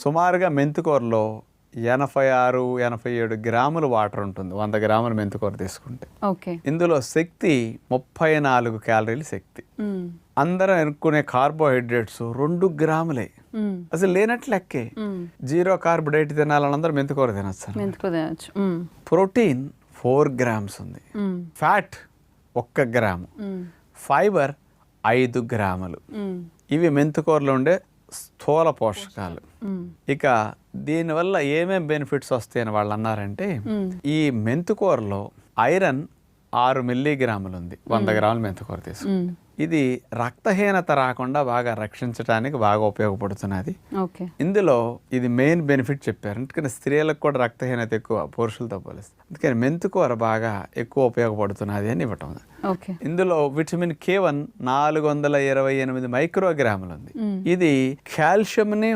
సుమారుగా మెంతికూరలో 86, 87 గ్రాములు వాటర్ ఉంటుంది 100 గ్రాముల మెంతికూర తీసుకుంటే. ఇందులో శక్తి 34 క్యాలరీల శక్తి. అందరం ఎన్నుకునే కార్బోహైడ్రేట్స్ 2 గ్రాములే, అసలు లేనట్లు లెక్కే. 0 కార్బ్ డైట్ తినాలని అందరూ మెంతికూర తినచ్చు. ప్రోటీన్ 4 గ్రామ్స్ ఉంది, ఫ్యాట్ 1 గ్రాము, ఫైబర్ 5 గ్రాములు. ఇవి మెంతికూరలో ఉండే స్థూల పోషకాలు. ఇక దీనివల్ల ఏమేం బెనిఫిట్స్ వస్తాయని వాళ్ళు అన్నారంటే, ఈ మెంతికూరలో ఐరన్ 6 మిల్లీగ్రాములు ఉంది 100 గ్రాముల మెంతికూర తీసుకుంటే. ఇది రక్తహీనత రాకుండా బాగా రక్షించడానికి బాగా ఉపయోగపడుతున్నది. ఇందులో ఇది మెయిన్ బెనిఫిట్ చెప్పారు, ఎందుకంటే స్త్రీలకు కూడా రక్తహీనత ఎక్కువ పురుషులతో పోలిస్తే. అందుకని మెంతికూర బాగా ఎక్కువ ఉపయోగపడుతున్నది అని ఇవ్వటం. ఇందులో విటమిన్ K1 428 మైక్రోగ్రాములు ఉంది. ఇది కాల్షియంని